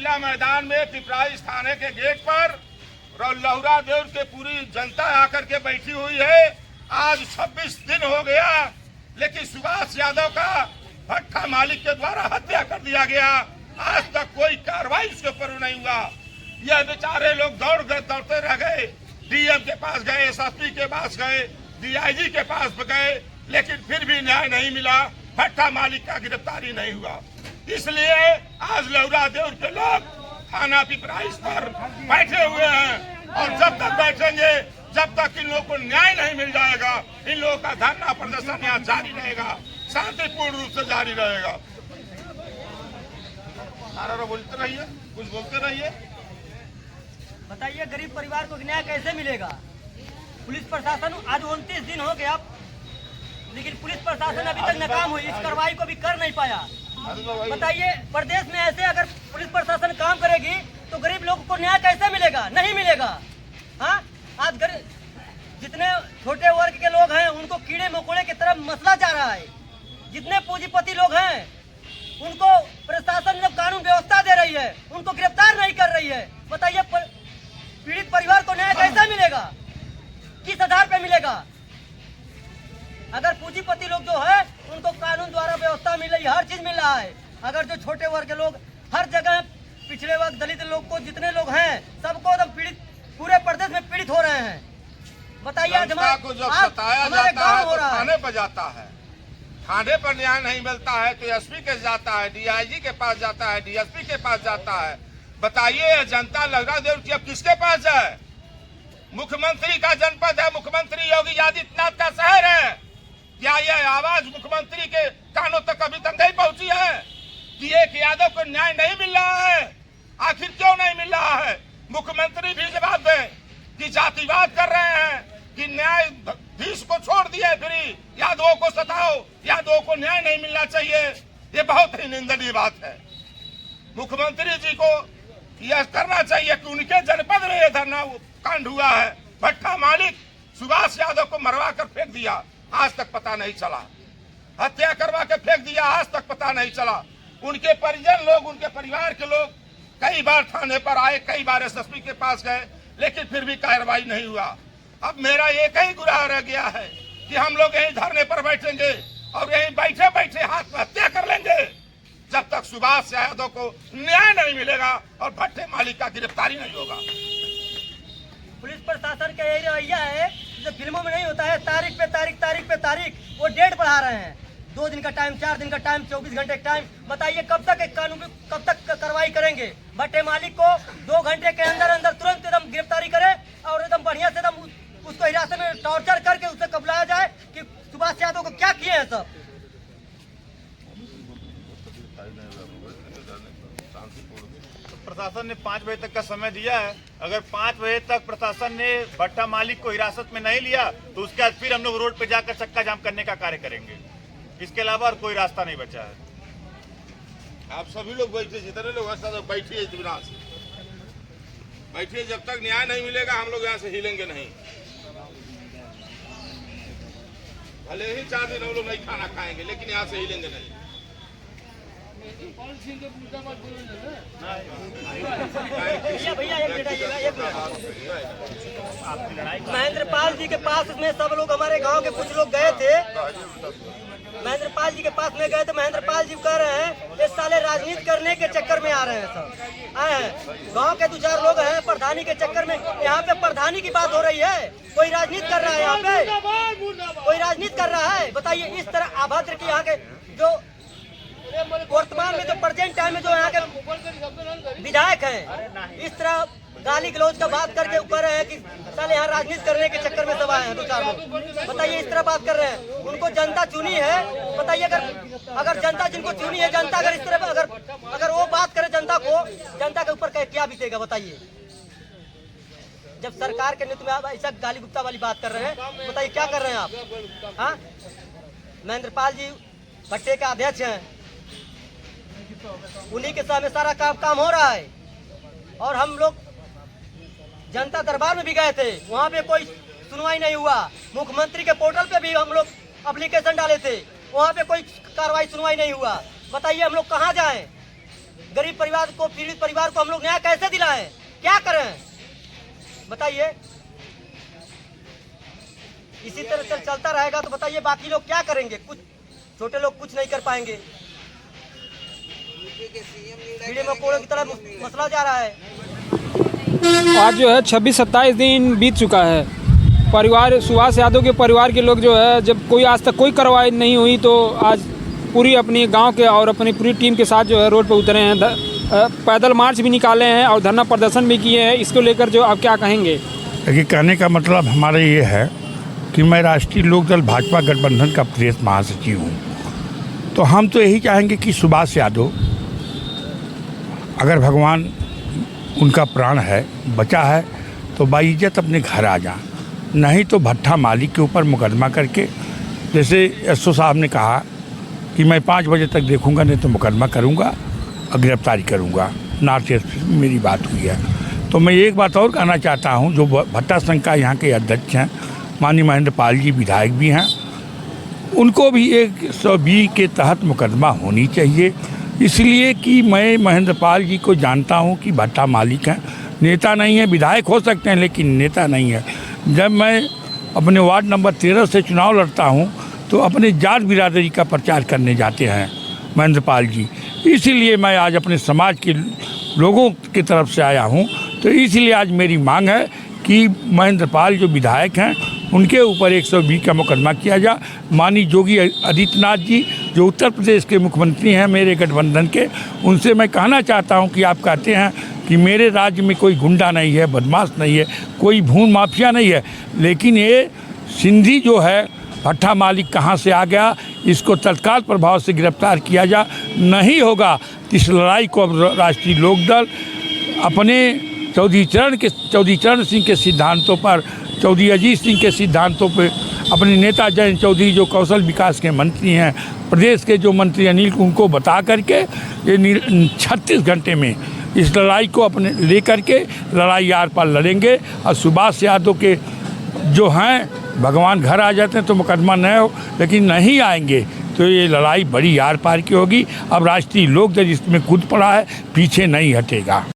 जिला मैदान में पिपराइच थाने के गेट पर लहुरा देव के पूरी जनता आकर के बैठी हुई है। आज 26 दिन हो गया, लेकिन सुभाष यादव का भट्ठा मालिक के द्वारा हत्या कर दिया गया। आज तक कोई कार्रवाई उसके ऊपर नहीं हुआ। यह बेचारे लोग दौड़ते रह गए, डीएम के पास गए, एसएसपी के पास गए, डीआईजी के पास गए, लेकिन फिर भी न्याय नहीं मिला। भट्ठा मालिक का गिरफ्तारी नहीं हुआ। इसलिए आज लहुरा देव के लोग थाना पिपराइच पर बैठे हुए हैं और जब तक बैठेंगे, जब तक इन लोगों को न्याय नहीं मिल जाएगा, इन लोगों का धरना प्रदर्शन यहाँ जारी रहेगा, शांतिपूर्ण रूप से जारी रहेगा। बोलते रहिए, कुछ बोलते रहिए। बताइए, गरीब परिवार को न्याय कैसे मिलेगा? पुलिस प्रशासन आज 29 दिन हो गया, लेकिन पुलिस प्रशासन अभी तक नाकाम हुई, इस कार्रवाई को भी कर नहीं पाया। बताइए, प्रदेश में ऐसे अगर पुलिस प्रशासन काम करेगी तो गरीब लोगों को न्याय कैसे मिलेगा? नहीं मिलेगा। हाँ, आज जितने छोटे वर्ग के लोग हैं उनको कीड़े मकोड़े की तरफ मसला जा रहा है। जितने पूंजीपति लोग हैं उनको प्रशासन जब कानून व्यवस्था दे रही है, उनको गिरफ्तार नहीं कर रही है। बताइए, पीड़ित परिवार को न्याय कैसे मिलेगा? किस आधार पे मिलेगा? अगर पूंजीपति लोग जो है उनको कानून द्वारा व्यवस्था मिल रही है, हर चीज मिल रहा है। अगर जो छोटे वर्ग के लोग हर जगह, पिछड़े वर्ग, दलित लोग को जितने लोग हैं सबको एकदम पीड़ित, पूरे प्रदेश में पीड़ित हो रहे हैं। बताइए, आज को जब सताया जाता है तो थाने पर जाता है, थाने पर न्याय नहीं मिलता है तो एसपी के जाता है, डीआईजी के पास जाता है, डीएसपी के पास जाता है। बताइए, जनता लहुरा देव की अब किसके पास जाए? मुख्यमंत्री का जनपद है, मुख्यमंत्री योगी आदित्यनाथ का शहर है। क्या यह आवाज मुख्यमंत्री के कानों तक अभी तक नहीं पहुंची है कि एक यादव को न्याय नहीं मिल रहा है? आखिर क्यों नहीं मिल रहा है? मुख्यमंत्री भी जवाब दें कि जातिवाद कर रहे हैं, कि न्यायाधीश को छोड़ दिए फ्री, यादवों को सताओ, यादवों को न्याय नहीं मिलना चाहिए। ये बहुत ही निंदनीय बात है। मुख्यमंत्री जी को यह करना चाहिए कि उनके जनपद में यह धरना कांड हुआ है, भट्ठा मालिक सुभाष यादव को मरवा कर फेंक दिया, आज तक पता नहीं चला। हत्या करवा के फेंक दिया, आज तक पता नहीं चला। उनके परिजन लोग, उनके परिवार के लोग कई बार थाने पर आए, कई बार एसएसपी के पास गए, लेकिन फिर भी कार्रवाई नहीं हुआ। अब मेरा एक ही गुनाह रह गया है कि हम लोग यहीं धरने पर बैठेंगे और यहीं बैठे बैठे हाथ में हत्या कर लेंगे जब तक सुभाष यादव को न्याय नहीं मिलेगा और भट्टे मालिक का गिरफ्तारी नहीं होगा। पुलिस प्रशासन का यही रवैया है, जो फिल्मों में नहीं होता है, तारीख पे तारीख वो डेट बढ़ा रहे हैं। 2 दिन का टाइम, 4 दिन का टाइम, 24 घंटे का टाइम। बताइए, कब तक एक कानून, कब तक कार्रवाई करेंगे? भट्टे मालिक को 2 घंटे के अंदर अंदर तुरंत एकदम गिरफ्तारी करे और एकदम बढ़िया से एकदम उसको हिरासत में टॉर्चर करके उससे कबलाया जाए कि सुभाष यादव को क्या किए हैं सब। प्रशासन ने 5 बजे तक का समय दिया है। अगर 5 बजे तक प्रशासन ने भट्टा मालिक को हिरासत में नहीं लिया तो उसके बाद फिर हम लोग रोड पे जाकर चक्का जाम करने का कार्य करेंगे। इसके अलावा और कोई रास्ता नहीं बचा है। आप सभी लोग बैठे, जितने लोग हैं बैठिए, इत्मीनान से बैठिए। जब तक न्याय नहीं मिलेगा हम लोग यहाँ से हिलेंगे नहीं। भले ही 4 दिन हम लोग नहीं खाना खाएंगे, लेकिन यहाँ से हिलेंगे नहीं। महेंद्र पाल जी के पास में सब लोग, हमारे गांव के कुछ लोग गए थे, महेंद्र पाल जी के पास में गए थे। महेंद्र पाल जी कह रहे हैं ये साले राजनीति करने के चक्कर में आ रहे हैं, सब आए हैं। गांव के 2-4 लोग हैं, प्रधानी के चक्कर में। यहाँ पे प्रधानी की बात हो रही है, कोई राजनीति कर रहा है यहाँ पे, कोई राजनीति कर रहा है? बताइए, इस तरह अभद्र की यहाँ के जो वर्तमान में, जो प्रेजेंट टाइम में जो यहाँ के विधायक हैं, इस तरह गाली गलौज का बात करके कह रहे हैं कि साले यहाँ राजनीति करने के चक्कर में सब आए हैं 2-4 लोग। बताइए, इस तरह बात कर रहे हैं। उनको जनता चुनी है। बताइए, अगर जनता जिनको चुनी है, जनता अगर इस तरह अगर वो बात करे जनता को, जनता के ऊपर क्या बीतेगा? बताइए, जब सरकार के नेतृत्व में आप ऐसा गाली गुप्ता वाली बात कर रहे हैं, बताइए क्या कर रहे हैं आप? हाँ, महेंद्र पाल जी भट्टे के अध्यक्ष हैं, उन्हीं के सामने सारा काम हो रहा है। और हम लोग जनता दरबार में भी गए थे, वहाँ पे कोई सुनवाई नहीं हुआ। मुख्यमंत्री के पोर्टल पे भी हम लोग एप्लीकेशन डाले थे, वहाँ पे कोई कार्रवाई सुनवाई नहीं हुआ। बताइए, हम लोग कहाँ जाएं? गरीब परिवार को, पीड़ित परिवार को हम लोग न्याय कैसे दिलाएं? क्या करें बताइए? इसी तरह से चलता रहेगा तो बताइए बाकी लोग क्या करेंगे? कुछ छोटे लोग कुछ नहीं कर पाएंगे। कीड़े मकोड़ों की तरह मसला जा रहा है। आज जो है 26-27 दिन बीत चुका है। परिवार सुभाष यादव के परिवार के लोग जो है, जब कोई आज तक कोई कार्रवाई नहीं हुई तो आज पूरी अपनी गांव के और अपनी पूरी टीम के साथ जो है रोड पर उतरे हैं। पैदल मार्च भी निकाले हैं और धरना प्रदर्शन भी किए हैं। इसको लेकर जो आप क्या कहेंगे? देखिए, कहने का मतलब हमारा ये है कि मैं राष्ट्रीय लोकदल भाजपा गठबंधन का प्रदेश महासचिव हूँ। तो हम तो यही चाहेंगे कि सुभाष यादव, अगर भगवान उनका प्राण है, बचा है, तो बाइज्जत अपने घर आ जाए, नहीं तो भट्टा मालिक के ऊपर मुकदमा करके, जैसे एसओ साहब ने कहा कि मैं 5 बजे तक देखूंगा, नहीं तो मुकदमा करूंगा और गिरफ्तारी करूंगा। नॉर्थ ईस्ट में मेरी बात हुई है। तो मैं एक बात और कहना चाहता हूं, जो भट्टा संघ का यहाँ के अध्यक्ष हैं माननीय महेंद्र पाल जी, विधायक भी हैं, उनको भी 120 के तहत मुकदमा होनी चाहिए। इसलिए कि मैं महेंद्र पाल जी को जानता हूं कि भट्टा मालिक हैं, नेता नहीं है, विधायक हो सकते हैं लेकिन नेता नहीं है। जब मैं अपने वार्ड नंबर 13 से चुनाव लड़ता हूं तो अपने जाट बिरादरी का प्रचार करने जाते हैं महेंद्र पाल जी। इसीलिए मैं आज अपने समाज के लोगों की तरफ से आया हूं। तो इसलिए आज मेरी मांग है कि महेंद्र पाल जो विधायक हैं उनके ऊपर 120 का मुकदमा किया जाए। माननीय योगी आदित्यनाथ जी जो उत्तर प्रदेश के मुख्यमंत्री हैं मेरे गठबंधन के, उनसे मैं कहना चाहता हूं कि आप कहते हैं कि मेरे राज्य में कोई गुंडा नहीं है, बदमाश नहीं है, कोई भून माफिया नहीं है, लेकिन ये सिंधी जो है भट्टा मालिक कहाँ से आ गया, इसको तत्काल प्रभाव से गिरफ्तार किया जा। नहीं होगा इस लड़ाई को अब राष्ट्रीय लोकदल अपने चौधरी चरण सिंह के सिद्धांतों पर, चौधरी अजीत सिंह के सिद्धांतों पर, अपने नेता जयंत चौधरी जो कौशल विकास के मंत्री हैं, प्रदेश के जो मंत्री अनिल, उनको बता करके ये 36 घंटे में इस लड़ाई को अपने लेकर के लड़ाई आर पार लड़ेंगे। और सुभाष यादव के जो हैं भगवान घर आ जाते हैं तो मुकदमा न हो, लेकिन नहीं आएंगे तो ये लड़ाई बड़ी आर पार की होगी। अब राष्ट्रीय लोकदल इसमें कूद पड़ा है, पीछे नहीं हटेगा।